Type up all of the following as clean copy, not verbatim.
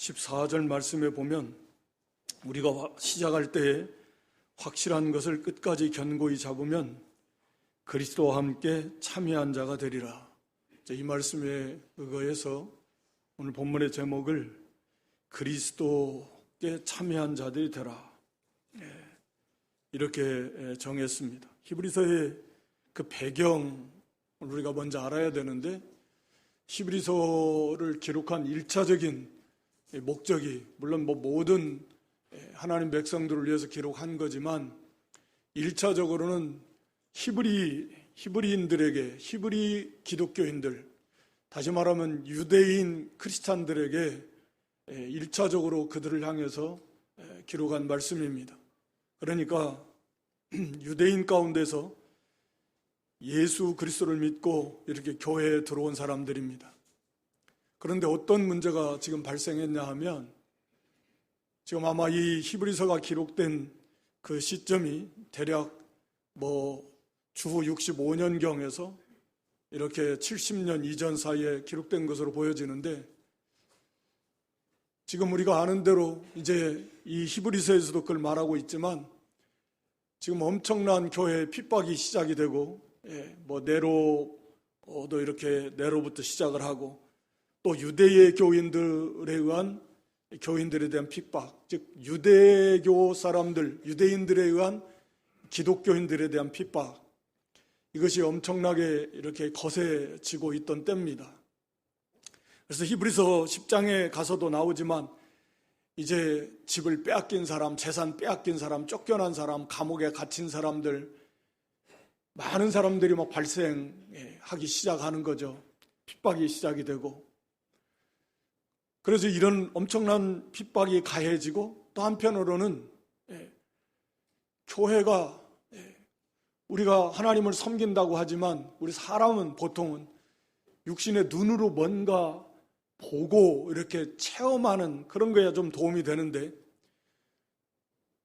14절 말씀에 보면 우리가 시작할 때에 확실한 것을 끝까지 견고히 잡으면 그리스도와 함께 참여한 자가 되리라. 이 말씀에 의거해서 오늘 본문의 제목을 그리스도께 참여한 자들이 되라, 이렇게 정했습니다. 히브리서의 그 배경을 우리가 먼저 알아야 되는데, 히브리서를 기록한 1차적인 목적이 물론 모든 하나님 백성들을 위해서 기록한 거지만 1차적으로는 히브리인들에게, 히브리 기독교인들, 다시 말하면 유대인 크리스찬들에게 1차적으로 그들을 향해서 기록한 말씀입니다. 그러니까 유대인 가운데서 예수 그리스도를 믿고 이렇게 교회에 들어온 사람들입니다. 그런데 어떤 문제가 지금 발생했냐 하면, 지금 아마 이 히브리서가 기록된 그 시점이 대략 주후 65년경에서 이렇게 70년 이전 사이에 기록된 것으로 보여지는데, 지금 우리가 아는 대로 이제 이 히브리서에서도 그걸 말하고 있지만 지금 엄청난 교회의 핍박이 시작이 되고, 네로도 이렇게 네로부터 시작을 하고, 또 유대의 교인들에 의한 교인들에 대한 핍박, 즉 유대교 사람들, 유대인들에 의한 기독교인들에 대한 핍박, 이것이 엄청나게 이렇게 거세지고 있던 때입니다. 그래서 히브리서 10장에 가서도 나오지만 이제 집을 빼앗긴 사람, 재산 빼앗긴 사람, 쫓겨난 사람, 감옥에 갇힌 사람들, 많은 사람들이 막 발생하기 시작하는 거죠. 핍박이 시작이 되고, 그래서 이런 엄청난 핍박이 가해지고, 또 한편으로는 교회가, 우리가 하나님을 섬긴다고 하지만 우리 사람은 보통은 육신의 눈으로 뭔가 보고 이렇게 체험하는 그런 거야 좀 도움이 되는데,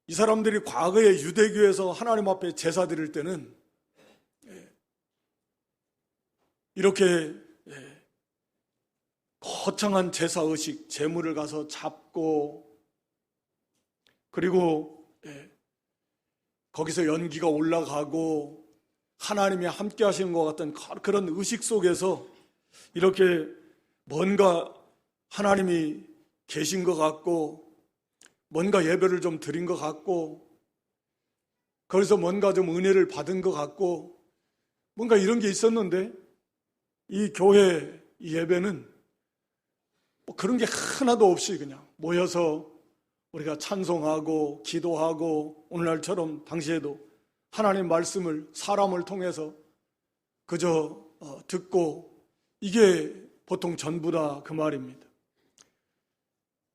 이 사람들이 과거에 유대교에서 하나님 앞에 제사 드릴 때는 이렇게 거창한 제사의식, 제물을 가서 잡고, 그리고 거기서 연기가 올라가고 하나님이 함께 하시는 것 같은 그런 의식 속에서 이렇게 뭔가 하나님이 계신 것 같고, 뭔가 예배를 좀 드린 것 같고, 그래서 뭔가 좀 은혜를 받은 것 같고, 뭔가 이런 게 있었는데, 이 교회 이 예배는 그런 게 하나도 없이 그냥 모여서 우리가 찬송하고 기도하고, 오늘날처럼 당시에도 하나님 말씀을 사람을 통해서 그저 듣고, 이게 보통 전부다 그 말입니다.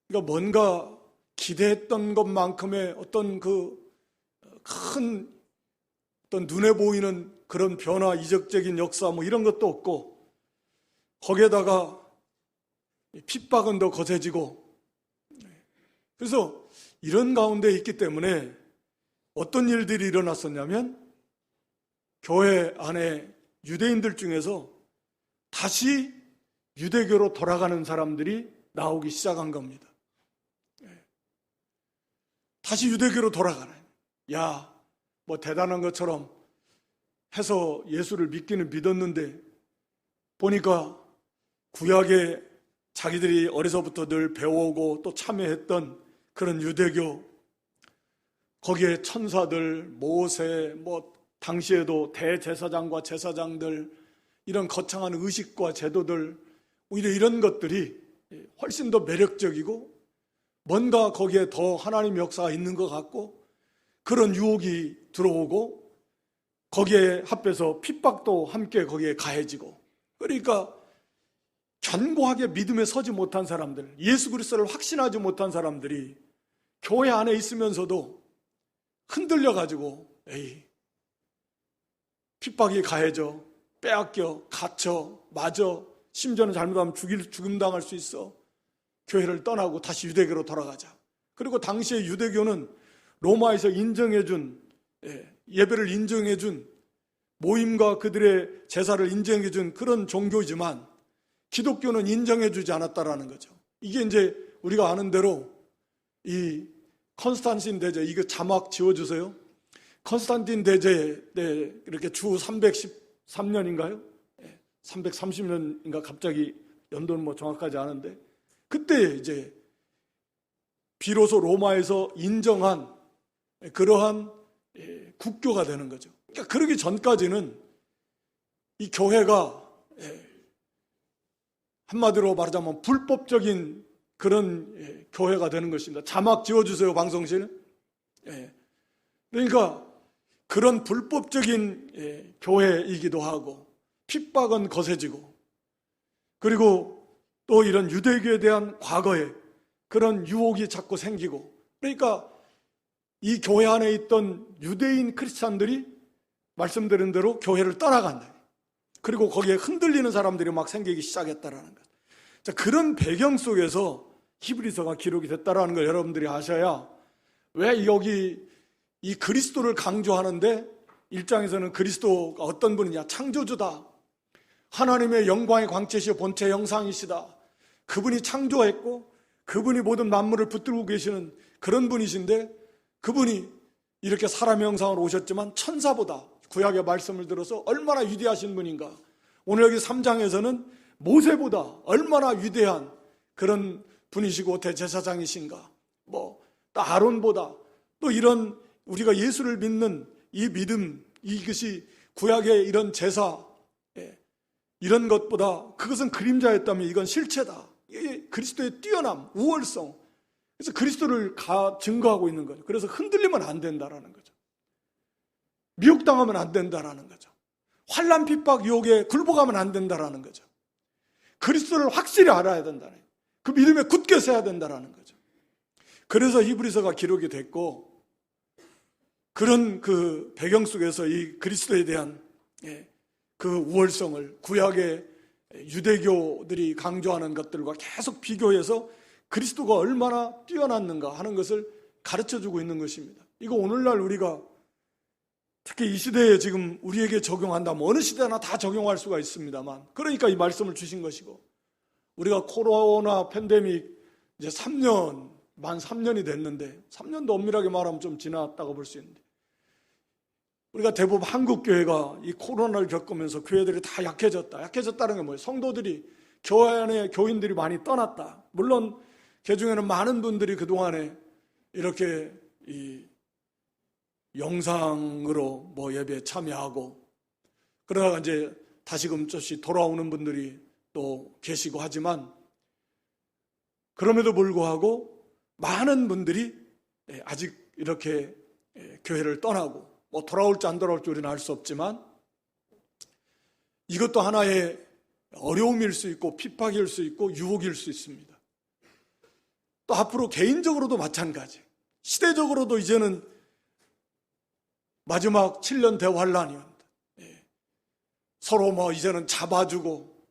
그러니까 뭔가 기대했던 것만큼의 어떤 그 큰 어떤 눈에 보이는 그런 변화, 이적적인 역사 이런 것도 없고, 거기에다가 핍박은 더 거세지고, 그래서 이런 가운데 있기 때문에 어떤 일들이 일어났었냐면, 교회 안에 유대인들 중에서 다시 유대교로 돌아가는 사람들이 나오기 시작한 겁니다. 다시 유대교로 돌아가는, 대단한 것처럼 해서 예수를 믿기는 믿었는데, 보니까 구약에 자기들이 어려서부터 늘 배워오고 또 참여했던 그런 유대교, 거기에 천사들, 모세, 당시에도 대제사장과 제사장들, 이런 거창한 의식과 제도들, 오히려 이런 것들이 훨씬 더 매력적이고 뭔가 거기에 더 하나님의 역사가 있는 것 같고, 그런 유혹이 들어오고, 거기에 합해서 핍박도 함께 거기에 가해지고, 그러니까 견고하게 믿음에 서지 못한 사람들, 예수 그리스도를 확신하지 못한 사람들이 교회 안에 있으면서도 흔들려가지고 핍박이 가해져, 빼앗겨, 갇혀, 맞아, 심지어는 잘못하면 죽임당할 수 있어. 교회를 떠나고 다시 유대교로 돌아가자. 그리고 당시에 유대교는 로마에서 인정해준, 예배를 인정해준, 모임과 그들의 제사를 인정해준 그런 종교이지만 기독교는 인정해주지 않았다라는 거죠. 이게 이제 우리가 아는 대로 이 컨스탄틴 대제, 이거 자막 지워주세요. 컨스탄틴 대제 때 이렇게 주 313년인가요? 330년인가 갑자기 연도는 뭐 정확하지 않은데, 그때 이제 비로소 로마에서 인정한 그러한 국교가 되는 거죠. 그러니까 그러기 전까지는 이 교회가 한마디로 말하자면 불법적인 그런 교회가 되는 것입니다. 자막 지워주세요, 방송실. 그러니까 그런 불법적인 교회이기도 하고, 핍박은 거세지고, 그리고 또 이런 유대교에 대한 과거에 그런 유혹이 자꾸 생기고, 그러니까 이 교회 안에 있던 유대인 크리스찬들이 말씀드린 대로 교회를 떠나간다. 그리고 거기에 흔들리는 사람들이 막 생기기 시작했다라는 것. 자, 그런 배경 속에서 히브리서가 기록이 됐다라는 걸 여러분들이 아셔야, 왜 여기 이 그리스도를 강조하는데 1장에서는 그리스도가 어떤 분이냐, 창조주다, 하나님의 영광의 광채시여 본체 형상이시다, 그분이 창조했고 그분이 모든 만물을 붙들고 계시는 그런 분이신데, 그분이 이렇게 사람의 형상으로 오셨지만 천사보다, 구약의 말씀을 들어서 얼마나 위대하신 분인가. 오늘 여기 3장에서는 모세보다 얼마나 위대한 그런 분이시고 대제사장이신가, 또 아론보다, 또 이런 우리가 예수를 믿는 이 믿음, 이것이 구약의 이런 제사, 이런 것보다 그것은 그림자였다면 이건 실체다. 이게 그리스도의 뛰어남, 우월성. 그래서 그리스도를 증거하고 있는 거죠. 그래서 흔들리면 안 된다라는 거죠. 미혹당하면 안 된다라는 거죠. 환난 핍박 유혹에 굴복하면 안 된다라는 거죠. 그리스도를 확실히 알아야 된다는 거예요. 그 믿음에 굳게 서야 된다라는 거죠. 그래서 히브리서가 기록이 됐고, 그런 그 배경 속에서 이 그리스도에 대한 그 우월성을 구약의 유대교들이 강조하는 것들과 계속 비교해서 그리스도가 얼마나 뛰어났는가 하는 것을 가르쳐주고 있는 것입니다. 이거 오늘날 우리가 특히 이 시대에 지금 우리에게 적용한다면 어느 시대나 다 적용할 수가 있습니다만, 그러니까 이 말씀을 주신 것이고, 우리가 코로나 팬데믹 이제 만 3년이 됐는데, 3년도 엄밀하게 말하면 좀 지났다고 볼 수 있는데, 우리가 대부분 한국 교회가 이 코로나를 겪으면서 교회들이 다 약해졌다. 약해졌다는 게 뭐예요? 성도들이, 교회 안에 교인들이 많이 떠났다. 물론 그 중에는 많은 분들이 그동안에 이렇게 이 영상으로 예배에 참여하고, 그러다가 이제 다시금 조금씩 돌아오는 분들이 또 계시고 하지만, 그럼에도 불구하고 많은 분들이 아직 이렇게 교회를 떠나고, 돌아올지 안 돌아올지 우리는 알 수 없지만, 이것도 하나의 어려움일 수 있고 핍박일 수 있고 유혹일 수 있습니다. 또 앞으로 개인적으로도 마찬가지, 시대적으로도 이제는 마지막 7년 대환란이었다. 서로 이제는 잡아주고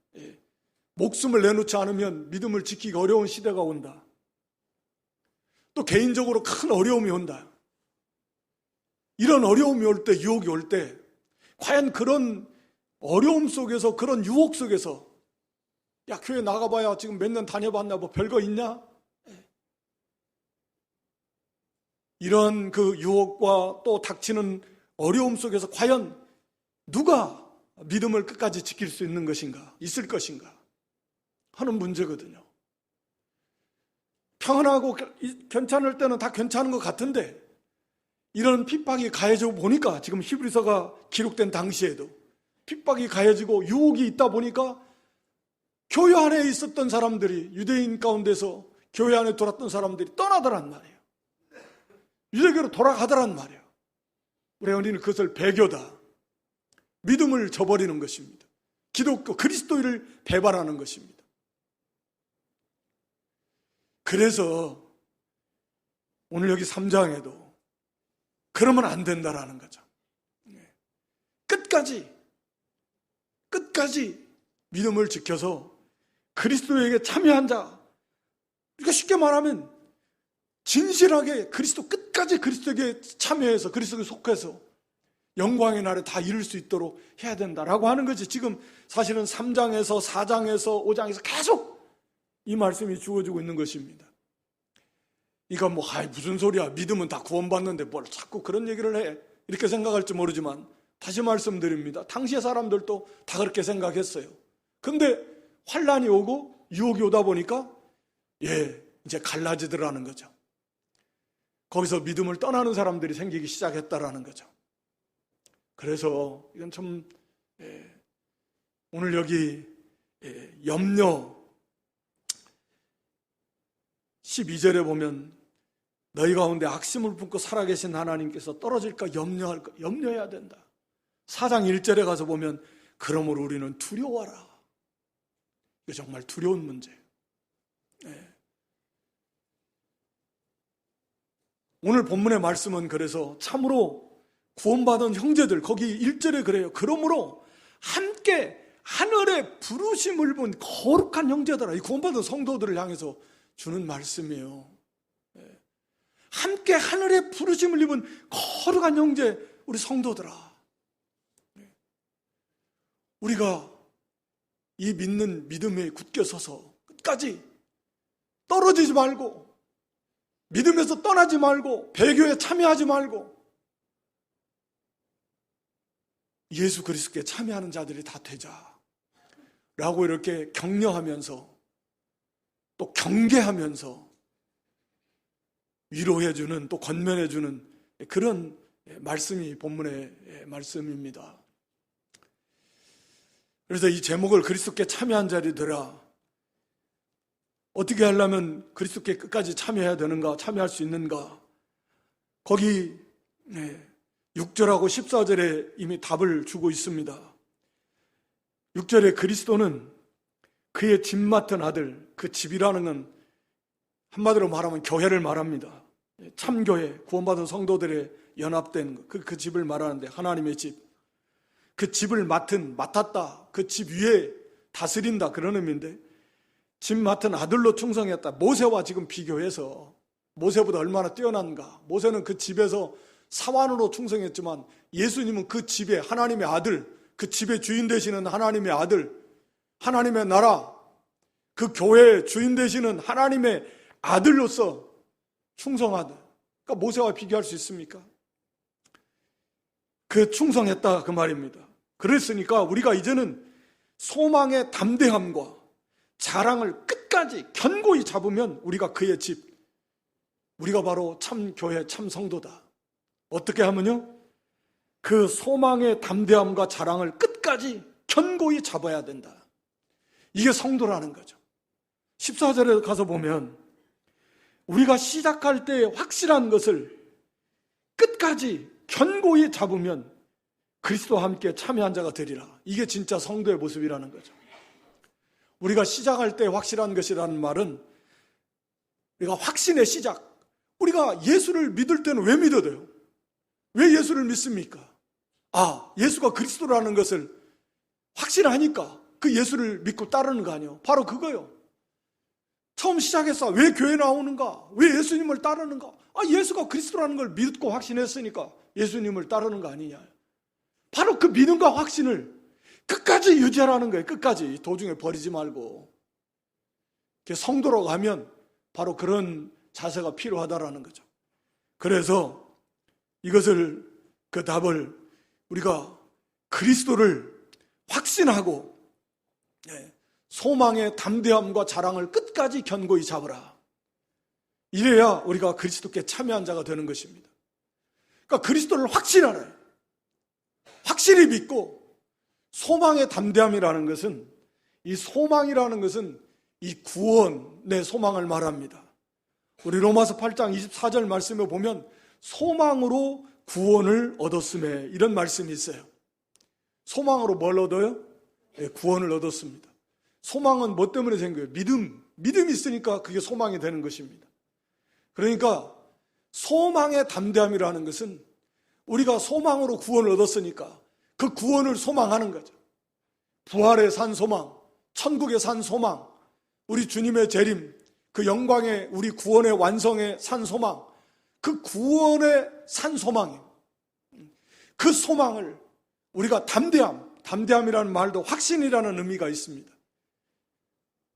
목숨을 내놓지 않으면 믿음을 지키기 어려운 시대가 온다. 또 개인적으로 큰 어려움이 온다. 이런 어려움이 올 때, 유혹이 올 때, 과연 그런 어려움 속에서, 그런 유혹 속에서, 야, 교회 나가봐야 지금 몇 년 다녀봤나, 별거 있냐? 이런 그 유혹과 또 닥치는 어려움 속에서 과연 누가 믿음을 끝까지 지킬 수 있는 것인가, 있을 것인가 하는 문제거든요. 평안하고 괜찮을 때는 다 괜찮은 것 같은데, 이런 핍박이 가해지고 보니까, 지금 히브리서가 기록된 당시에도 핍박이 가해지고 유혹이 있다 보니까 교회 안에 있었던 사람들이, 유대인 가운데서 교회 안에 돌았던 사람들이 떠나더란 말이에요. 유대교로 돌아가더란 말이에요. 우리 언니는 그것을 배교다, 믿음을 저버리는 것입니다. 기독교, 그리스도를 배반하는 것입니다. 그래서 오늘 여기 3장에도 그러면 안 된다라는 거죠. 끝까지 믿음을 지켜서 그리스도에게 참여한 자, 그러니까 쉽게 말하면 진실하게 끝까지 그리스도에게 참여해서, 그리스도에 속해서 영광의 날에 다 이룰 수 있도록 해야 된다라고 하는 거지. 지금 사실은 3장에서 4장에서 5장에서 계속 이 말씀이 주어지고 있는 것입니다. 이거 무슨 소리야, 믿으면 다 구원받는데 뭘 자꾸 그런 얘기를 해, 이렇게 생각할지 모르지만 다시 말씀드립니다. 당시의 사람들도 다 그렇게 생각했어요. 근데 환란이 오고 유혹이 오다 보니까 이제 갈라지더라는 거죠. 거기서 믿음을 떠나는 사람들이 생기기 시작했다라는 거죠. 그래서 이건 참 오늘 여기 염려 12절에 보면 너희 가운데 악심을 품고 살아계신 하나님께서 떨어질까 염려해야 된다. 4장 1절에 가서 보면 그러므로 우리는 두려워하라. 이거 정말 두려운 문제예요. 오늘 본문의 말씀은 그래서 참으로 구원받은 형제들, 거기 1절에 그래요. 그러므로 함께 하늘의 부르심을 본 거룩한 형제들아, 이 구원받은 성도들을 향해서 주는 말씀이에요. 함께 하늘의 부르심을 입은 거룩한 형제, 우리 성도들아, 우리가 이 믿는 믿음에 굳게 서서 끝까지 떨어지지 말고, 믿음에서 떠나지 말고, 배교에 참여하지 말고, 예수 그리스도께 참여하는 자들이 다 되자 라고 이렇게 격려하면서 또 경계하면서 위로해주는, 또 권면해주는 그런 말씀이 본문의 말씀입니다. 그래서 이 제목을 그리스도께 참여한 자리들아, 어떻게 하려면 그리스도께 끝까지 참여해야 되는가, 참여할 수 있는가? 거기 6절하고 14절에 이미 답을 주고 있습니다. 6절에 그리스도는 그의 집 맡은 아들, 그 집이라는 건 한마디로 말하면 교회를 말합니다. 참교회, 구원받은 성도들의 연합된 그 집을 말하는데, 하나님의 집, 그 집을 맡았다, 그 집 위에 다스린다, 그런 의미인데, 집 맡은 아들로 충성했다. 모세와 지금 비교해서 모세보다 얼마나 뛰어난가. 모세는 그 집에서 사환으로 충성했지만 예수님은 그 집에 하나님의 아들, 그 집의 주인 되시는 하나님의 아들, 하나님의 나라, 그 교회의 주인 되시는 하나님의 아들로서 충성하다. 그러니까 모세와 비교할 수 있습니까? 그 충성했다, 그 말입니다. 그랬으니까 우리가 이제는 소망의 담대함과 자랑을 끝까지 견고히 잡으면 우리가 그의 집, 우리가 바로 참 교회, 참 성도다. 어떻게 하면요? 그 소망의 담대함과 자랑을 끝까지 견고히 잡아야 된다. 이게 성도라는 거죠. 14절에 가서 보면 우리가 시작할 때 확실한 것을 끝까지 견고히 잡으면 그리스도와 함께 참여한 자가 되리라. 이게 진짜 성도의 모습이라는 거죠. 우리가 시작할 때 확실한 것이라는 말은 우리가 확신의 시작, 우리가 예수를 믿을 때는 왜 믿어야 돼요? 왜 예수를 믿습니까? 예수가 그리스도라는 것을 확신하니까 그 예수를 믿고 따르는 거 아니에요? 바로 그거요. 처음 시작해서 왜 교회 나오는가? 왜 예수님을 따르는가? 예수가 그리스도라는 걸 믿고 확신했으니까 예수님을 따르는 거 아니냐? 바로 그 믿음과 확신을 끝까지 유지하라는 거예요. 끝까지. 도중에 버리지 말고. 성도로 가면 바로 그런 자세가 필요하다라는 거죠. 그래서 이것을, 그 답을 우리가 그리스도를 확신하고 소망의 담대함과 자랑을 끝까지 견고히 잡으라. 이래야 우리가 그리스도께 참여한 자가 되는 것입니다. 그러니까 그리스도를 확신하라. 확실히 믿고, 소망의 담대함이라는 것은, 이 소망이라는 것은 이 구원의 소망을 말합니다. 우리 로마서 8장 24절 말씀에 보면 소망으로 구원을 얻었음에, 이런 말씀이 있어요. 소망으로 뭘 얻어요? 구원을 얻었습니다. 소망은 뭐 때문에 생겨요? 믿음이 있으니까 그게 소망이 되는 것입니다. 그러니까 소망의 담대함이라는 것은 우리가 소망으로 구원을 얻었으니까 그 구원을 소망하는 거죠. 부활의 산 소망, 천국의 산 소망, 우리 주님의 재림, 그 영광의 우리 구원의 완성의 산 소망, 그 구원의 산 소망이에요. 그 소망을 우리가 담대함이라는 말도 확신이라는 의미가 있습니다.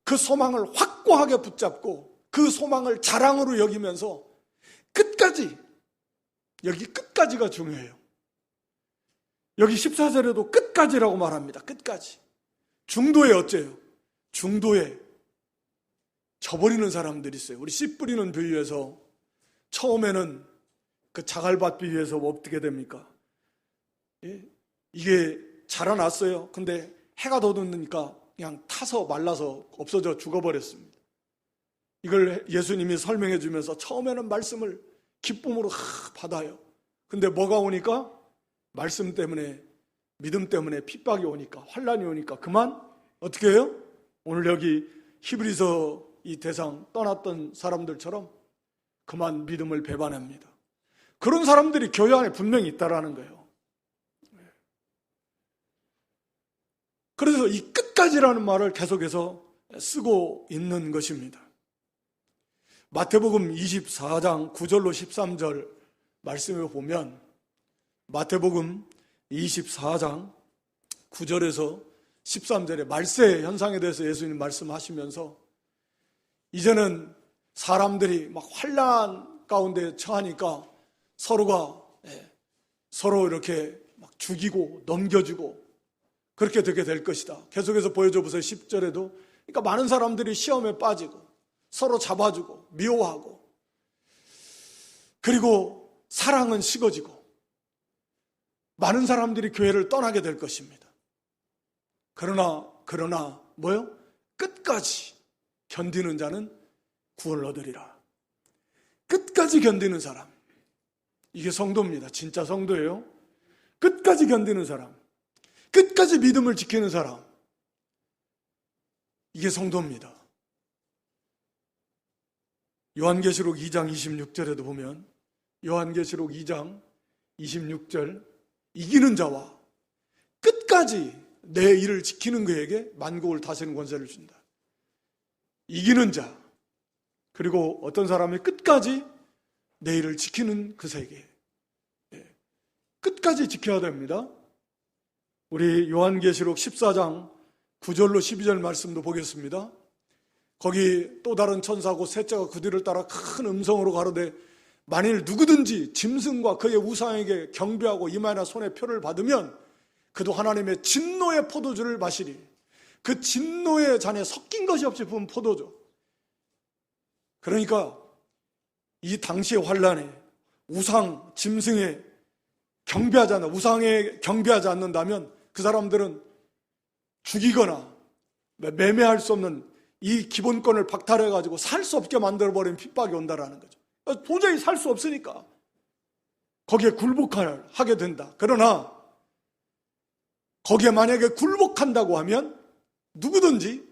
그 소망을 확고하게 붙잡고 그 소망을 자랑으로 여기면서 끝까지, 여기 끝까지가 중요해요. 여기 14절에도 끝까지라고 말합니다. 끝까지. 중도에 어째요? 중도에 져버리는 사람들이 있어요. 우리 씨 뿌리는 비유에서 처음에는 그 자갈밭 비유에서 어떻게 됩니까? 이게 자라났어요. 근데 해가 돋으니까 그냥 타서 말라서 없어져 죽어버렸습니다. 이걸 예수님이 설명해 주면서 처음에는 말씀을 기쁨으로 받아요. 근데 뭐가 오니까? 말씀 때문에, 믿음 때문에 핍박이 오니까, 환란이 오니까 그만 어떻게 해요? 오늘 여기 히브리서 이 대상 떠났던 사람들처럼 그만 믿음을 배반합니다. 그런 사람들이 교회 안에 분명히 있다라는 거예요. 그래서 이 끝까지라는 말을 계속해서 쓰고 있는 것입니다. 마태복음 24장 9절로 13절 말씀을 보면 마태복음 24장 9절에서 13절에 말세 현상에 대해서 예수님 말씀하시면서 이제는 사람들이 막 환난 가운데 처하니까 서로가 서로 이렇게 막 죽이고 넘겨주고 그렇게 되게 될 것이다. 계속해서 보여줘 보세요. 10절에도 그러니까 많은 사람들이 시험에 빠지고 서로 잡아주고 미워하고 그리고 사랑은 식어지고 많은 사람들이 교회를 떠나게 될 것입니다. 그러나 뭐요? 끝까지 견디는 자는 구원을 얻으리라. 끝까지 견디는 사람. 이게 성도입니다. 진짜 성도예요. 끝까지 견디는 사람. 끝까지 믿음을 지키는 사람. 이게 성도입니다. 요한계시록 2장 26절에도 보면 요한계시록 2장 26절 이기는 자와 끝까지 내 일을 지키는 그에게 만국을 다스리는 권세를 준다. 이기는 자 그리고 어떤 사람이 끝까지 내 일을 지키는 그에게 끝까지 지켜야 됩니다. 우리 요한계시록 14장 9절로 12절 말씀도 보겠습니다. 거기 또 다른 천사고 셋째가 그 뒤를 따라 큰 음성으로 가로되 만일 누구든지 짐승과 그의 우상에게 경배하고 이마나 손에 표를 받으면 그도 하나님의 진노의 포도주를 마시리. 그 진노의 잔에 섞인 것이 없이 부은 포도주. 그러니까 이 당시의 환란에 우상, 짐승에 경배하지 않는, 우상에 경배하지 않는다면 그 사람들은 죽이거나 매매할 수 없는 이 기본권을 박탈해가지고 살 수 없게 만들어버린 핍박이 온다라는 거죠. 도저히 살 수 없으니까 거기에 굴복하게 된다. 그러나 거기에 만약에 굴복한다고 하면 누구든지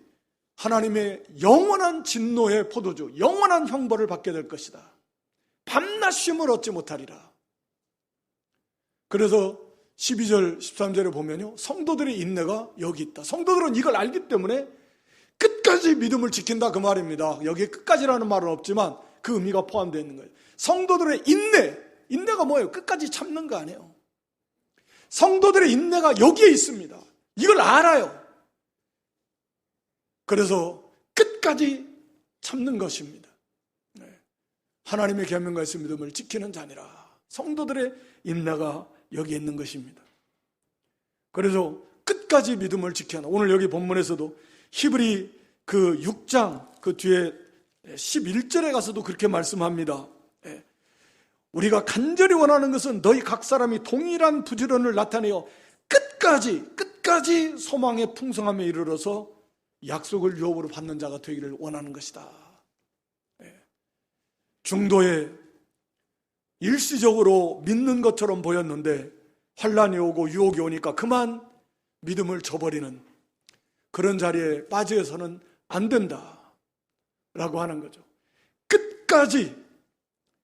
하나님의 영원한 진노의 포도주, 영원한 형벌을 받게 될 것이다. 밤낮 쉼을 얻지 못하리라. 그래서 12절, 13절에 보면요, 성도들의 인내가 여기 있다. 성도들은 이걸 알기 때문에 끝까지 믿음을 지킨다 그 말입니다. 여기에 끝까지라는 말은 없지만 그 의미가 포함되어 있는 거예요. 성도들의 인내가 뭐예요? 끝까지 참는 거 아니에요. 성도들의 인내가 여기에 있습니다. 이걸 알아요. 그래서 끝까지 참는 것입니다. 하나님의 계명과 믿음을 지키는 자니라. 성도들의 인내가 여기에 있는 것입니다. 그래서 끝까지 믿음을 지켜야 한다. 오늘 여기 본문에서도 히브리 그 6장 그 뒤에 11절에 가서도 그렇게 말씀합니다. 우리가 간절히 원하는 것은 너희 각 사람이 동일한 부지런을 나타내어 끝까지 소망의 풍성함에 이르러서 약속을 유업으로 받는 자가 되기를 원하는 것이다. 중도에 일시적으로 믿는 것처럼 보였는데 환란이 오고 유혹이 오니까 그만 믿음을 저버리는 그런 자리에 빠져서는 안 된다라고 하는 거죠. 끝까지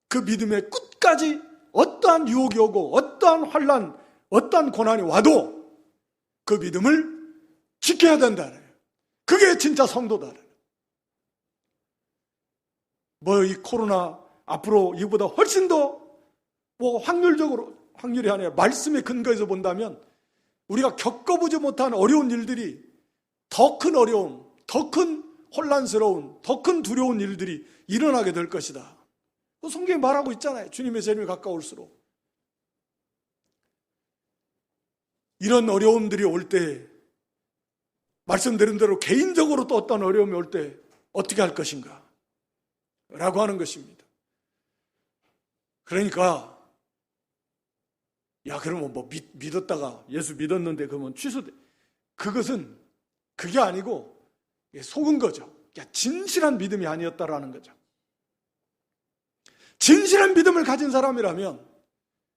그 믿음의 끝까지 어떠한 유혹이 오고 어떠한 환란, 어떠한 고난이 와도 그 믿음을 지켜야 된다. 그게 진짜 성도다. 이 코로나 앞으로 이보다 훨씬 더 확률이 아니라 말씀의 근거에서 본다면 우리가 겪어보지 못한 어려운 일들이 더 큰 어려움, 더 큰 혼란스러운 더 큰 두려운 일들이 일어나게 될 것이다. 성경이 말하고 있잖아요. 주님의 재림이 가까울수록. 이런 어려움들이 올 때, 말씀드린 대로 개인적으로 또 어떤 어려움이 올 때 어떻게 할 것인가 라고 하는 것입니다. 그러니까 야, 그러면 뭐 믿었다가 예수 믿었는데 그러면 취소돼. 그것은 그게 아니고 속은 거죠. 진실한 믿음이 아니었다라는 거죠. 진실한 믿음을 가진 사람이라면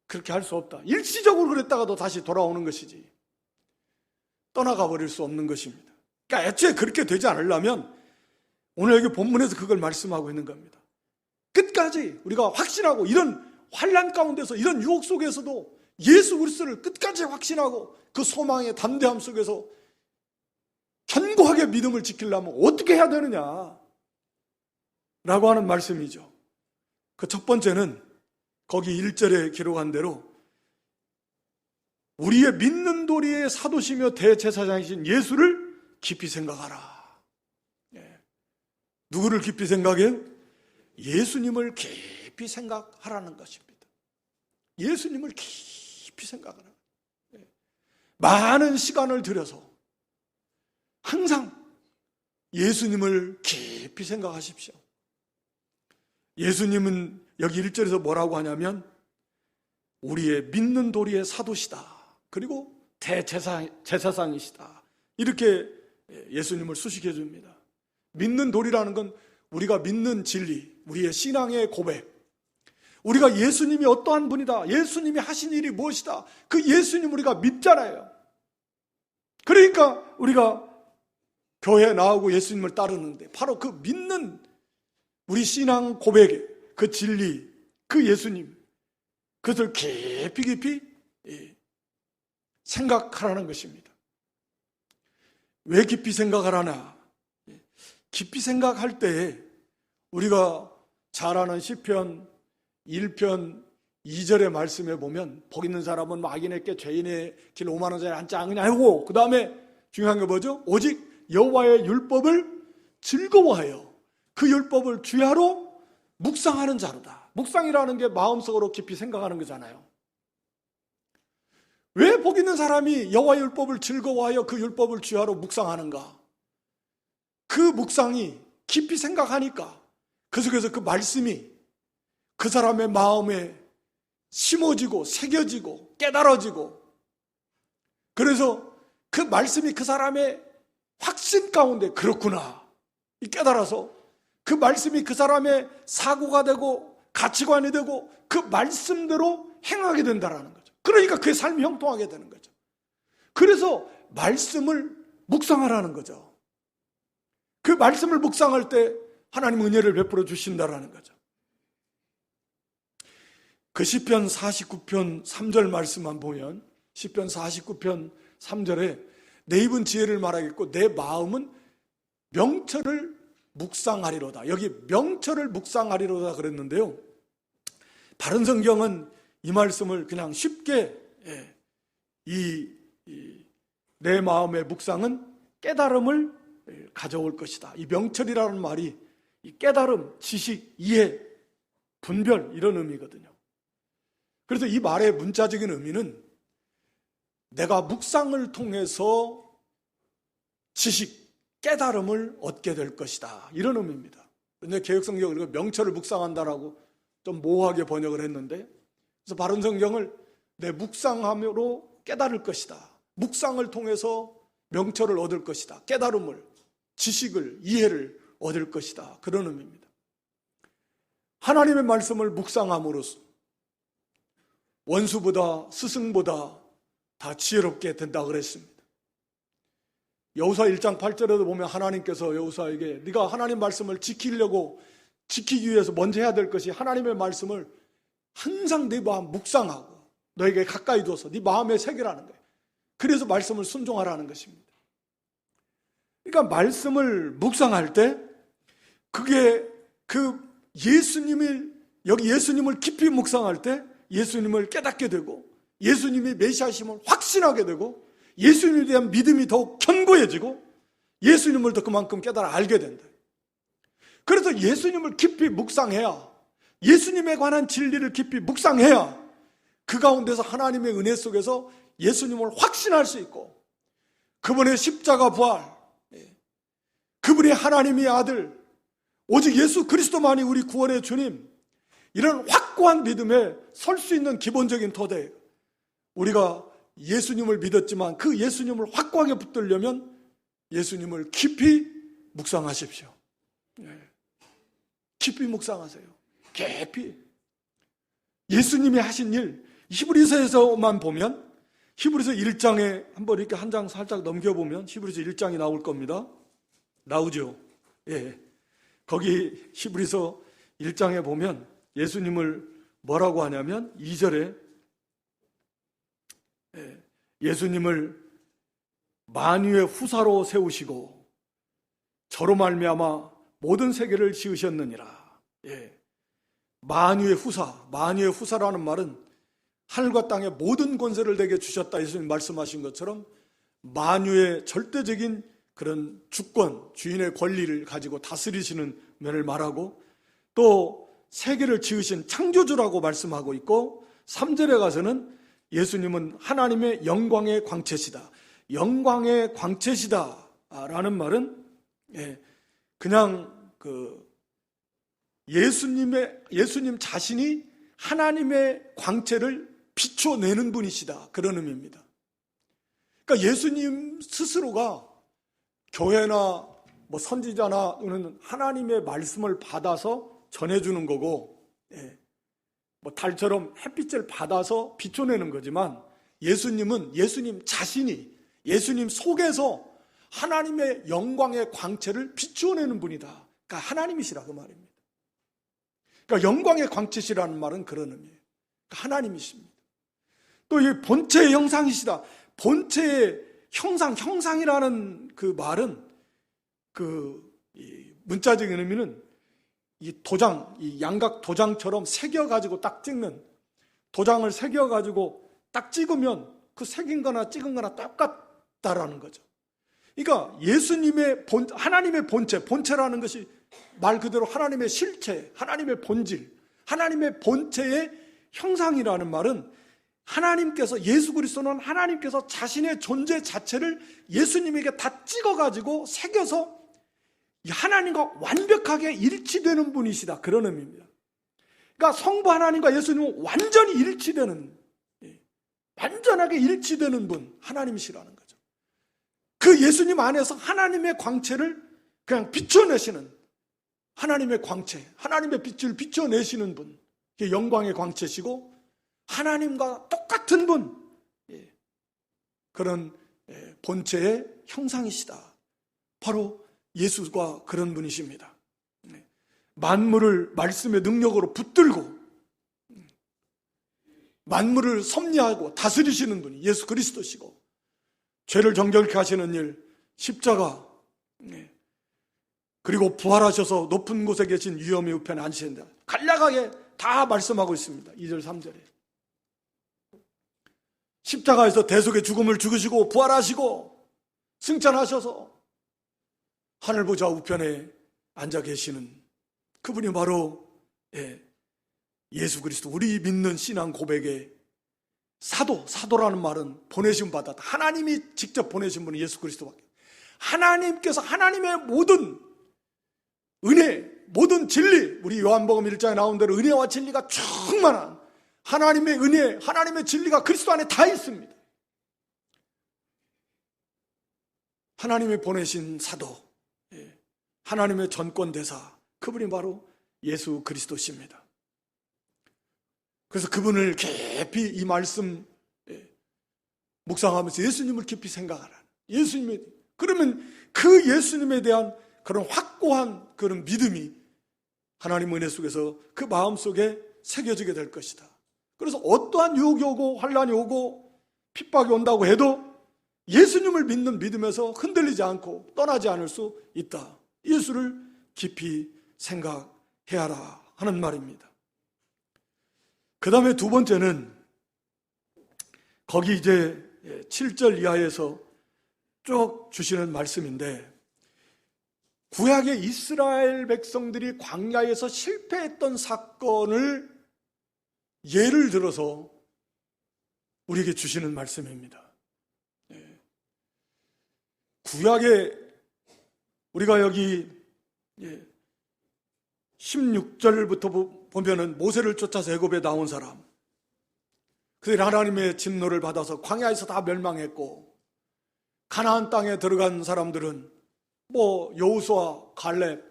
그렇게 할 수 없다. 일시적으로 그랬다가도 다시 돌아오는 것이지 떠나가 버릴 수 없는 것입니다. 그러니까 애초에 그렇게 되지 않으려면 오늘 여기 본문에서 그걸 말씀하고 있는 겁니다. 끝까지 우리가 확신하고 이런 환난 가운데서 이런 유혹 속에서도 예수 그리스도를 끝까지 확신하고 그 소망의 담대함 속에서 견고하게 믿음을 지키려면 어떻게 해야 되느냐 라고 하는 말씀이죠. 그 첫 번째는 거기 1절에 기록한 대로 우리의 믿는 도리의 사도시며 대제사장이신 예수를 깊이 생각하라. 누구를 깊이 생각해요? 예수님을 깊이 생각하라는 것입니다. 예수님을 깊이 생각하라. 많은 시간을 들여서 항상 예수님을 깊이 생각하십시오. 예수님은 여기 1절에서 뭐라고 하냐면 우리의 믿는 도리의 사도시다. 그리고 대제사장이시다. 이렇게 예수님을 수식해 줍니다. 믿는 도리라는 건 우리가 믿는 진리, 우리의 신앙의 고백, 우리가 예수님이 어떠한 분이다, 예수님이 하신 일이 무엇이다, 그 예수님 우리가 믿잖아요. 그러니까 우리가 교회에 나오고 예수님을 따르는데 바로 그 믿는 우리 신앙 고백의 그 진리, 그 예수님, 그것을 깊이 생각하라는 것입니다. 왜 깊이 생각하라나? 깊이 생각할 때 우리가 잘 아는 시편 1편 2절의 말씀에 보면 복 있는 사람은 악인에게 죄인의 길 오만한 자에 앉지 않으냐고, 그 다음에 중요한 게 뭐죠? 오직 여호와의 율법을 즐거워하여 그 율법을 주야로 묵상하는 자로다. 묵상이라는 게 마음속으로 깊이 생각하는 거잖아요. 왜 복 있는 사람이 여호와의 율법을 즐거워하여 그 율법을 주야로 묵상하는가? 그 묵상이 깊이 생각하니까 그 속에서 그 말씀이 그 사람의 마음에 심어지고 새겨지고 깨달아지고, 그래서 그 말씀이 그 사람의 확신 가운데 그렇구나 깨달아서 그 말씀이 그 사람의 사고가 되고 가치관이 되고 그 말씀대로 행하게 된다는 거죠. 그러니까 그의 삶이 형통하게 되는 거죠. 그래서 말씀을 묵상하라는 거죠. 그 말씀을 묵상할 때 하나님 은혜를 베풀어 주신다라는 거죠. 그 시편 49편 3절 말씀만 보면 시편 49편 3절에 내 입은 지혜를 말하겠고 내 마음은 명철을 묵상하리로다. 여기 명철을 묵상하리로다 그랬는데요, 바른 성경은 이 말씀을 그냥 쉽게 내 마음의 묵상은 깨달음을 가져올 것이다. 이 명철이라는 말이 이 깨달음, 지식, 이해, 분별 이런 의미거든요. 그래서 이 말의 문자적인 의미는 내가 묵상을 통해서 지식, 깨달음을 얻게 될 것이다, 이런 의미입니다. 그런데 개역성경을 명철을 묵상한다라고 좀 모호하게 번역을 했는데, 그래서 바른 성경을 내 묵상함으로 깨달을 것이다, 묵상을 통해서 명철을 얻을 것이다, 깨달음을, 지식을, 이해를 얻을 것이다, 그런 의미입니다. 하나님의 말씀을 묵상함으로써 원수보다 스승보다 다 지혜롭게 된다 그랬습니다. 여호수아 1장 8절에도 보면 하나님께서 여호수아에게 네가 하나님 말씀을 지키기 위해서 먼저 해야 될 것이 하나님의 말씀을 항상 네 마음 묵상하고 너에게 가까이 둬서 네 마음에 새기라는 거예요. 그래서 말씀을 순종하라는 것입니다. 그러니까 말씀을 묵상할 때 그게 그 여기 예수님을 깊이 묵상할 때 예수님을 깨닫게 되고 예수님이 메시아심을 확신하게 되고 예수님에 대한 믿음이 더욱 견고해지고 예수님을 더 그만큼 깨달아 알게 된다. 그래서 예수님을 깊이 묵상해야, 예수님에 관한 진리를 깊이 묵상해야 그 가운데서 하나님의 은혜 속에서 예수님을 확신할 수 있고, 그분의 십자가 부활, 그분의 하나님의 아들, 오직 예수 그리스도만이 우리 구원의 주님, 이런 확고한 믿음에 설 수 있는 기본적인 토대. 우리가 예수님을 믿었지만 그 예수님을 확고하게 붙들려면 예수님을 깊이 묵상하십시오. 깊이 묵상하세요. 깊이. 예수님이 하신 일, 히브리서에서만 보면, 히브리서 1장에 한번 이렇게 한 장 살짝 넘겨보면 히브리서 1장이 나올 겁니다. 나오죠? 예. 거기 히브리서 1장에 보면 예수님을 뭐라고 하냐면 2절에 예수님을 만유의 후사로 세우시고 저로 말미암아 모든 세계를 지으셨느니라. 예. 만유의 후사라는 말은 하늘과 땅의 모든 권세를 내게 주셨다. 예수님 말씀하신 것처럼 만유의 절대적인 그런 주권, 주인의 권리를 가지고 다스리시는 면을 말하고, 또 세계를 지으신 창조주라고 말씀하고 있고, 3절에 가서는 예수님은 하나님의 영광의 광채시다. 영광의 광채시다 라는 말은 그냥 예수님 자신이 하나님의 광채를 비춰내는 분이시다, 그런 의미입니다. 그러니까 예수님 스스로가 교회나 선지자나 또는 하나님의 말씀을 받아서 전해주는 거고, 달처럼 햇빛을 받아서 비춰내는 거지만, 예수님은 예수님 자신이 예수님 속에서 하나님의 영광의 광채를 비추어내는 분이다. 그러니까 하나님이시라, 그 말입니다. 그러니까 영광의 광채시라는 말은 그런 의미예요. 그러니까 하나님이십니다. 또 이 본체의 형상이시다. 본체의 형상이라는 그 말은 이 문자적인 의미는 이 도장, 이 양각 도장처럼 새겨가지고 딱 찍는, 도장을 새겨가지고 딱 찍으면 그 새긴 거나 찍은 거나 똑같다라는 거죠. 그러니까 예수님의 하나님의 본체라는 것이 말 그대로 하나님의 실체, 하나님의 본질, 하나님의 본체의 형상이라는 말은 하나님께서, 예수 그리스도는 하나님께서 자신의 존재 자체를 예수님에게 다 찍어가지고 새겨서 하나님과 완벽하게 일치되는 분이시다, 그런 의미입니다. 그러니까 성부 하나님과 예수님은 완전히 일치되는, 완전하게 일치되는 분, 하나님이시라는 거죠. 그 예수님 안에서 하나님의 광채를 그냥 비춰내시는, 하나님의 광채, 하나님의 빛을 비춰내시는 분, 그게 영광의 광채시고 하나님과 똑같은 분, 그런 본체의 형상이시다. 바로 예수가 그런 분이십니다. 만물을 말씀의 능력으로 붙들고 만물을 섭리하고 다스리시는 분이 예수 그리스도시고, 죄를 정결케 하시는 일, 십자가, 그리고 부활하셔서 높은 곳에 계신 유엄의 우편에 앉으신다. 간략하게 다 말씀하고 있습니다. 2절 3절에 십자가에서 대속의 죽음을 죽으시고 부활하시고 승천하셔서 하늘보좌 우편에 앉아 계시는 그분이 바로 예수 그리스도, 우리 믿는 신앙 고백의 사도라는 말은 보내심 받았다. 하나님이 직접 보내신 분은 예수 그리스도밖에. 하나님께서 하나님의 모든 은혜, 모든 진리, 우리 요한복음 1장에 나온 대로 은혜와 진리가 충만한 하나님의 은혜, 하나님의 진리가 그리스도 안에 다 있습니다. 하나님이 보내신 사도, 하나님의 전권대사, 그분이 바로 예수 그리스도십니다. 그래서 그분을 깊이 이 말씀 묵상하면서 예수님을 깊이 생각하라. 예수님이, 그러면 그 예수님에 대한 그런 확고한 그런 믿음이 하나님 은혜 속에서 그 마음속에 새겨지게 될 것이다. 그래서 어떠한 유혹이 오고 환란이 오고 핍박이 온다고 해도 예수님을 믿는 믿음에서 흔들리지 않고 떠나지 않을 수 있다. 예수를 깊이 생각해야 하라 하는 말입니다. 그 다음에 두 번째는 거기 이제 7절 이하에서 쭉 주시는 말씀인데, 구약의 이스라엘 백성들이 광야에서 실패했던 사건을 예를 들어서 우리에게 주시는 말씀입니다. 구약에 우리가 여기 16절부터 보면은 모세를 쫓아서 애굽에 나온 사람, 그들이 하나님의 진노를 받아서 광야에서 다 멸망했고, 가나안 땅에 들어간 사람들은 여호수아, 갈렙,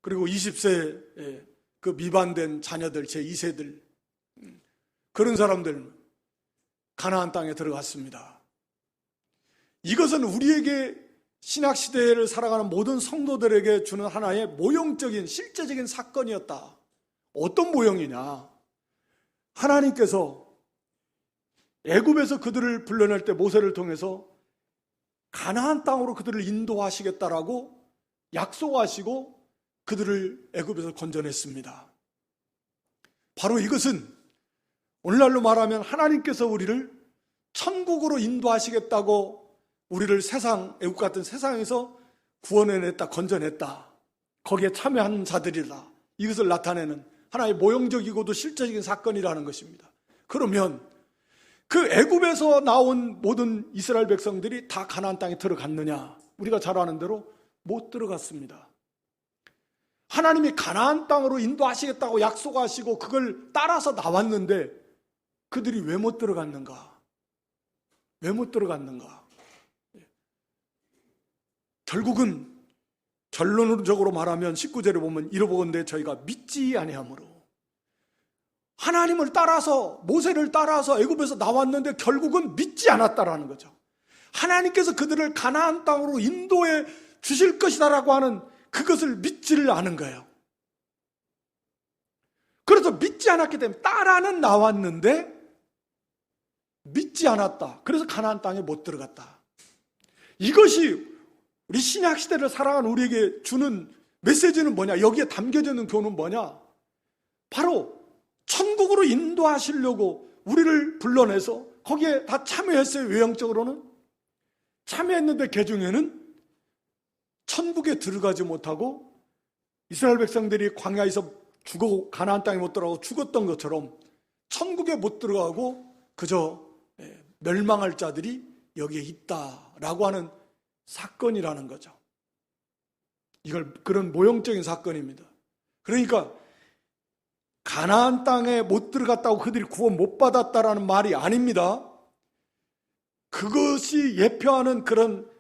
그리고 20세 그 미반된 자녀들, 제2세들, 그런 사람들 가나안 땅에 들어갔습니다. 이것은 우리에게 신약시대를 살아가는 모든 성도들에게 주는 하나의 모형적인 실제적인 사건이었다. 어떤 모형이냐? 하나님께서 애굽에서 그들을 불러낼 때 모세를 통해서 가나안 땅으로 그들을 인도하시겠다라고 약속하시고 그들을 애굽에서 건져냈습니다. 바로 이것은 오늘날로 말하면 하나님께서 우리를 천국으로 인도하시겠다고 우리를 애굽 같은 세상에서 구원해냈다, 건져냈다, 거기에 참여한 자들이다, 이것을 나타내는 하나의 모형적이고도 실제적인 사건이라는 것입니다. 그러면 그 애굽에서 나온 모든 이스라엘 백성들이 다 가나안 땅에 들어갔느냐? 우리가 잘 아는 대로 못 들어갔습니다. 하나님이 가나안 땅으로 인도하시겠다고 약속하시고 그걸 따라서 나왔는데 그들이 왜 못 들어갔는가? 왜 못 들어갔는가? 결국은 결론적으로 말하면 19절에 보면 이러보건대 저희가 믿지 아니하므로, 하나님을 따라서 모세를 따라서 애굽에서 나왔는데 결국은 믿지 않았다라는 거죠. 하나님께서 그들을 가나안 땅으로 인도해 주실 것이다라고 하는 그것을 믿지를 않은 거예요. 그래서 믿지 않았기 때문에 따라는 나왔는데 믿지 않았다. 그래서 가나안 땅에 못 들어갔다. 이것이 우리 신약시대를 살아가는 우리에게 주는 메시지는 뭐냐? 여기에 담겨져 있는 교훈은 뭐냐? 바로 천국으로 인도하시려고 우리를 불러내서 거기에 다 참여했어요. 외형적으로는 참여했는데 그 중에는 천국에 들어가지 못하고 이스라엘 백성들이 광야에서 죽어 가나안 땅에 못 들어가고 죽었던 것처럼 천국에 못 들어가고 그저 멸망할 자들이 여기에 있다라고 하는 사건이라는 거죠. 이걸 그런 모형적인 사건입니다. 그러니까 가나안 땅에 못 들어갔다고 그들이 구원 못 받았다라는 말이 아닙니다. 그것이 예표하는 그런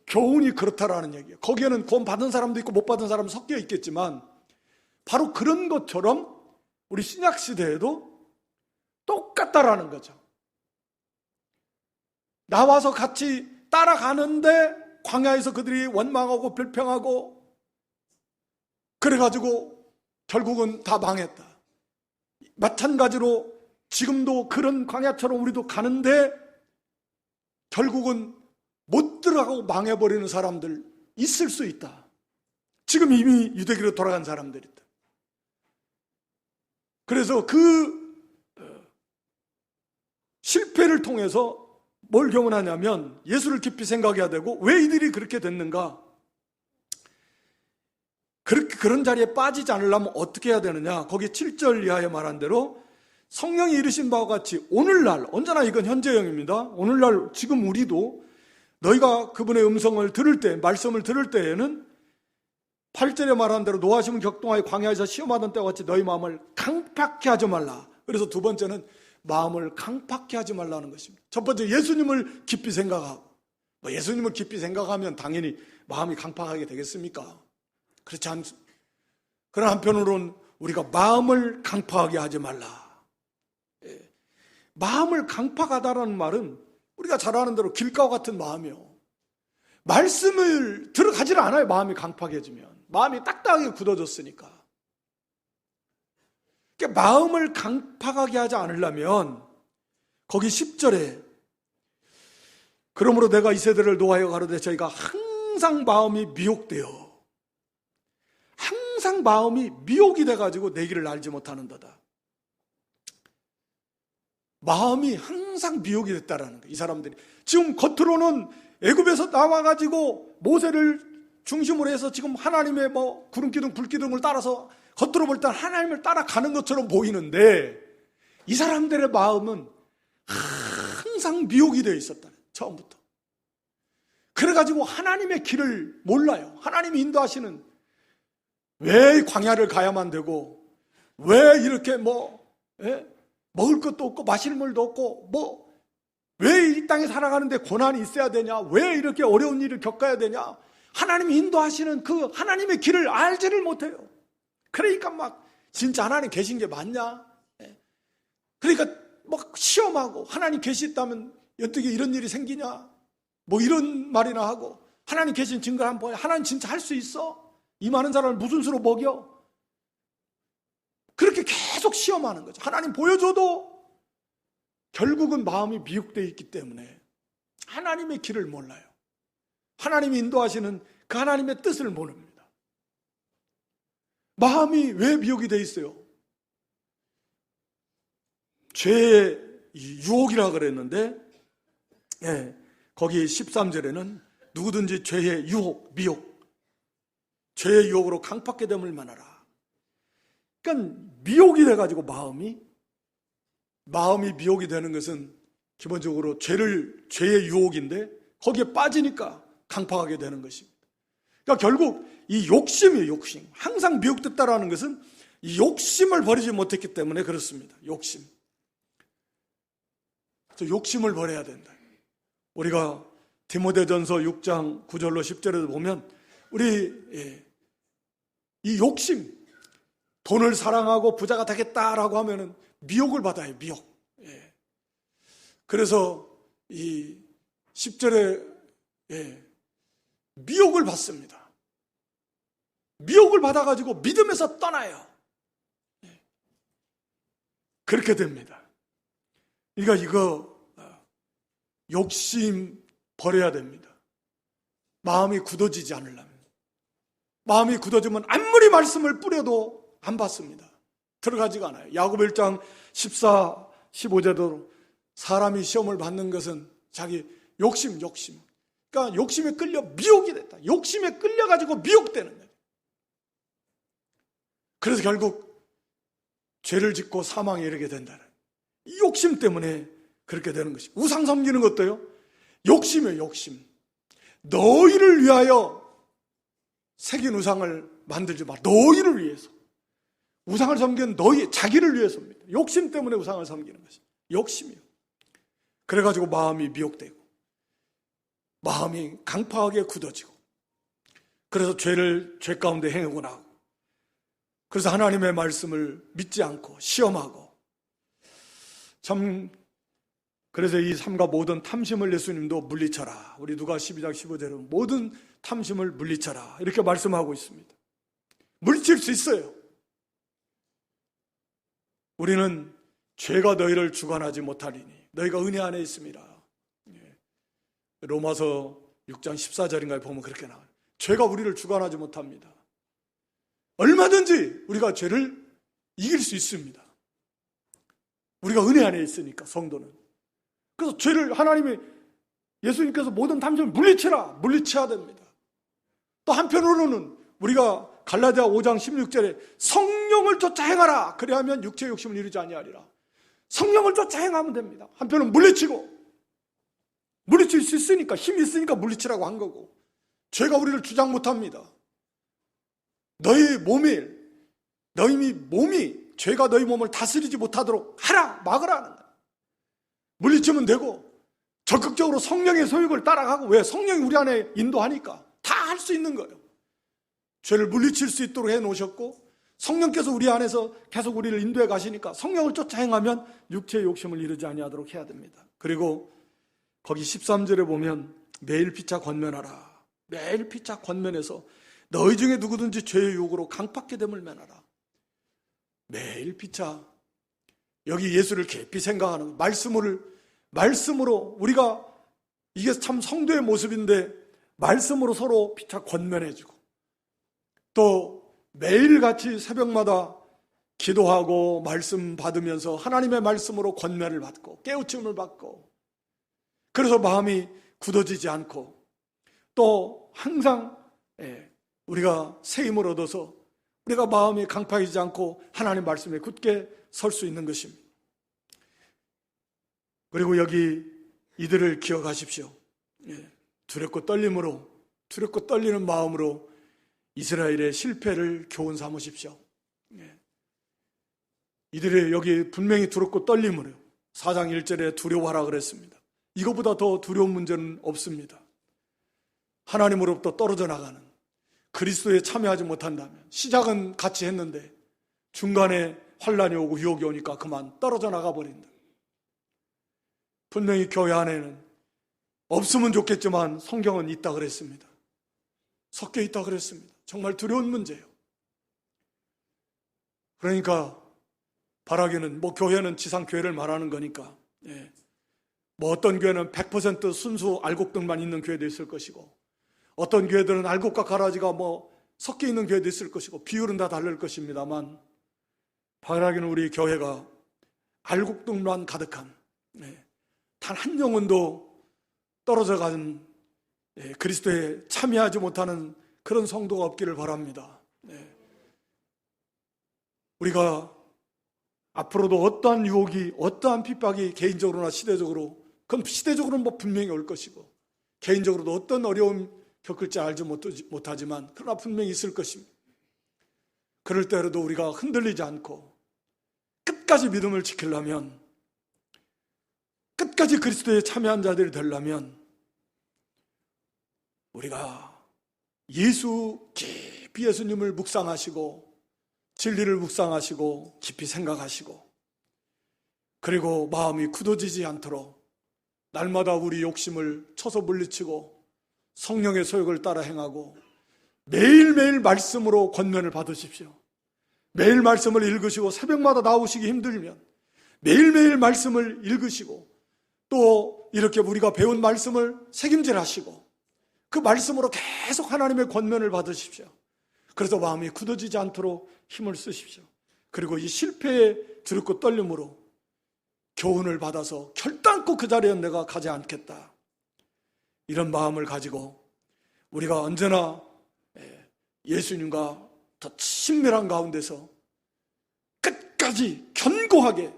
교훈이 그렇다라는 얘기예요. 거기에는 구원 받은 사람도 있고 못 받은 사람도 섞여 있겠지만 바로 그런 것처럼 우리 신약 시대에도 똑같다라는 거죠. 나와서 같이 따라가는데 광야에서 그들이 원망하고 불평하고 그래가지고 결국은 다 망했다. 마찬가지로 지금도 그런 광야처럼 우리도 가는데 결국은 못 들어가고 망해버리는 사람들 있을 수 있다. 지금 이미 유대교로 돌아간 사람들이다. 그래서 그 실패를 통해서 뭘 경험하냐면 예수를 깊이 생각해야 되고, 왜 이들이 그렇게 됐는가? 그런 자리에 빠지지 않으려면 어떻게 해야 되느냐? 거기 7절 이하에 말한 대로 성령이 이르신 바와 같이 오늘날, 언제나 이건 현재형입니다. 오늘날 지금 우리도 너희가 그분의 음성을 들을 때, 말씀을 들을 때에는 8절에 말한 대로 노하심은 격동하여 광야에서 시험하던 때와 같이 너희 마음을 강팍케 하지 말라. 그래서 두 번째는 마음을 강팍케 하지 말라는 것입니다. 첫 번째, 예수님을 깊이 생각하고, 예수님을 깊이 생각하면 당연히 마음이 강팍하게 되겠습니까? 그렇지 않습니다. 그러나 한편으로는 우리가 마음을 강팍하게 하지 말라. 마음을 강팍하다라는 말은 우리가 잘 아는 대로 길가와 같은 마음이요. 말씀을 들어가지를 않아요. 마음이 강팍해지면. 마음이 딱딱하게 굳어졌으니까. 그러니까 마음을 강팍하게 하지 않으려면 거기 10절에 그러므로 내가 이 세대를 노하여 가로되 저희가 항상 마음이 미혹되어, 항상 마음이 미혹이 돼가지고 내 길을 알지 못하는도다. 마음이 항상 미혹이 됐다라는 거예요. 이 사람들이 지금 겉으로는 애굽에서 나와가지고 모세를 중심으로 해서 지금 하나님의 구름기둥, 불기둥을 따라서 겉으로 볼 때 하나님을 따라가는 것처럼 보이는데 이 사람들의 마음은 항상 미혹이 되어 있었다. 처음부터. 그래가지고 하나님의 길을 몰라요. 하나님이 인도하시는, 왜 광야를 가야만 되고, 왜 이렇게 먹을 것도 없고 마실 물도 없고 왜 이 땅에 살아가는데 고난이 있어야 되냐, 왜 이렇게 어려운 일을 겪어야 되냐, 하나님이 인도하시는 그 하나님의 길을 알지를 못해요. 그러니까 막 진짜 하나님 계신 게 맞냐, 그러니까 막 시험하고, 하나님 계시다면 어떻게 이런 일이 생기냐, 이런 말이나 하고, 하나님 계신 증거를 한번 보여, 하나님 진짜 할 수 있어? 이 많은 사람을 무슨 수로 먹여? 그렇게 계속 시험하는 거죠. 하나님 보여줘도 결국은 마음이 미혹되어 있기 때문에 하나님의 길을 몰라요. 하나님이 인도하시는 그 하나님의 뜻을 모릅니다. 마음이 왜 미혹이 되어 있어요? 죄의 유혹이라 그랬는데, 거기 13절에는 누구든지 죄의 유혹, 미혹, 죄의 유혹으로 강팍게 됨을 만하라. 그러니까 미혹이 돼가지고 마음이 미혹이 되는 것은 기본적으로 죄의 유혹인데 거기에 빠지니까 강팍하게 되는 것입니다. 그러니까 결국 이 욕심이에요, 욕심. 항상 미혹됐다라는 것은 이 욕심을 버리지 못했기 때문에 그렇습니다. 욕심. 욕심을 버려야 된다. 우리가 디모데전서 6장 9절로 10절에도 보면 우리 이 욕심, 돈을 사랑하고 부자가 되겠다라고 하면은 미혹을 받아요, 미혹. 그래서 이 10절에 미혹을 받습니다. 미혹을 받아가지고 믿음에서 떠나요. 그렇게 됩니다. 그러니까 이거 욕심 버려야 됩니다. 마음이 굳어지지 않으려면. 마음이 굳어지면 아무리 말씀을 뿌려도 안 받습니다. 들어가지가 않아요. 야고보 1장 14, 15절도 사람이 시험을 받는 것은 자기 욕심. 그러니까 욕심에 끌려 미혹이 됐다. 욕심에 끌려가지고 미혹되는 거예요. 그래서 결국 죄를 짓고 사망에 이르게 된다는, 이 욕심 때문에 그렇게 되는 것이. 우상 섬기는 것도요, 욕심이에요, 욕심. 너희를 위하여 새긴 우상을 만들지 마. 너희를 위해서. 우상을 섬기는 자기를 위해서입니다. 욕심 때문에 우상을 섬기는 것이. 욕심이요. 그래가지고 마음이 미혹되고, 마음이 강팍하게 굳어지고, 그래서 죄 가운데 행하고 나고, 그래서 하나님의 말씀을 믿지 않고 시험하고, 참, 그래서 이 삶과 모든 탐심을 예수님도 물리쳐라. 우리 누가 12장 15절은 모든 탐심을 물리쳐라, 이렇게 말씀하고 있습니다. 물리칠 수 있어요. 우리는 죄가 너희를 주관하지 못하리니 너희가 은혜 안에 있습니다. 로마서 6장 14절인가에 보면 그렇게 나와요. 죄가 우리를 주관하지 못합니다. 얼마든지 우리가 죄를 이길 수 있습니다. 우리가 은혜 안에 있으니까, 성도는. 그래서 죄를 예수님께서 모든 탐심을 물리쳐야 됩니다. 또 한편으로는 우리가 갈라디아 5장 16절에 성령을 쫓아 행하라. 그래야면 육체의 욕심을 이루지 아니하리라. 성령을 쫓아 행하면 됩니다. 한편은 물리칠 수 있으니까, 힘이 있으니까 물리치라고 한 거고, 죄가 우리를 주장 못합니다. 너희 몸이 죄가 너희 몸을 다스리지 못하도록 하라, 막으라는 거예요. 물리치면 되고, 적극적으로 성령의 소욕을 따라가고, 왜? 성령이 우리 안에 인도하니까 다 할 수 있는 거예요. 죄를 물리칠 수 있도록 해놓으셨고, 성령께서 우리 안에서 계속 우리를 인도해 가시니까 성령을 쫓아 행하면 육체의 욕심을 이루지 아니하도록 해야 됩니다. 그리고 거기 13절에 보면 매일 피차 권면하라. 매일 피차 권면해서 너희 중에 누구든지 죄의 유혹으로 강팍게 됨을 면하라. 매일 피차, 여기 예수를 깊이 생각하는, 말씀으로 우리가, 이게 참 성도의 모습인데, 말씀으로 서로 피차 권면해주고, 또 매일같이 새벽마다 기도하고 말씀 받으면서 하나님의 말씀으로 권면을 받고 깨우침을 받고, 그래서 마음이 굳어지지 않고, 또 항상 우리가 새 힘을 얻어서 우리가 마음이 강팍이지 않고 하나님 말씀에 굳게 설 수 있는 것입니다. 그리고 여기 이들을 기억하십시오. 두렵고 떨리는 마음으로 이스라엘의 실패를 교훈 삼으십시오. 이들이 여기 분명히 두렵고 떨림으로 4장 1절에 두려워하라 그랬습니다. 이거보다 더 두려운 문제는 없습니다. 하나님으로부터 떨어져 나가는, 그리스도에 참여하지 못한다면, 시작은 같이 했는데 중간에 환란이 오고 유혹이 오니까 그만 떨어져 나가 버린다. 분명히 교회 안에는 없으면 좋겠지만 성경은 있다 그랬습니다. 섞여 있다 그랬습니다. 정말 두려운 문제예요. 그러니까 바라기는 교회는 지상교회를 말하는 거니까 어떤 교회는 100% 순수 알곡들만 있는 교회도 있을 것이고, 어떤 교회들은 알곡과 가라지가 섞여 있는 교회도 있을 것이고, 비율은 다 다를 것입니다만, 바라기는 우리 교회가 알곡들만 가득한, 단 한 영혼도 떨어져 간 그리스도에 참여하지 못하는 그런 성도가 없기를 바랍니다. 우리가 앞으로도 어떠한 유혹이, 어떠한 핍박이 개인적으로나 시대적으로, 그건 시대적으로는 분명히 올 것이고, 개인적으로도 어떤 어려움 겪을지 알지 못하지만 그러나 분명히 있을 것입니다. 그럴 때라도 우리가 흔들리지 않고 끝까지 믿음을 지키려면, 끝까지 그리스도에 참여한 자들이 되려면 우리가 깊이 예수님을 묵상하시고 진리를 묵상하시고 깊이 생각하시고, 그리고 마음이 굳어지지 않도록 날마다 우리 욕심을 쳐서 물리치고 성령의 소욕을 따라 행하고 매일매일 말씀으로 권면을 받으십시오. 매일 말씀을 읽으시고, 새벽마다 나오시기 힘들면 매일매일 말씀을 읽으시고, 또 이렇게 우리가 배운 말씀을 책임질하시고 그 말씀으로 계속 하나님의 권면을 받으십시오. 그래서 마음이 굳어지지 않도록 힘을 쓰십시오. 그리고 이 실패에 두렵고 떨림으로 교훈을 받아서 결단코 그 자리에 내가 가지 않겠다, 이런 마음을 가지고 우리가 언제나 예수님과 더 친밀한 가운데서 끝까지 견고하게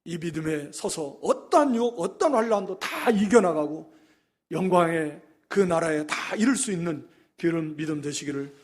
이 믿음에 서서 어떠한 유혹, 어떠한 환난도 다 이겨나가고 영광의 그 나라에 다 이룰 수 있는 그런 믿음 되시기를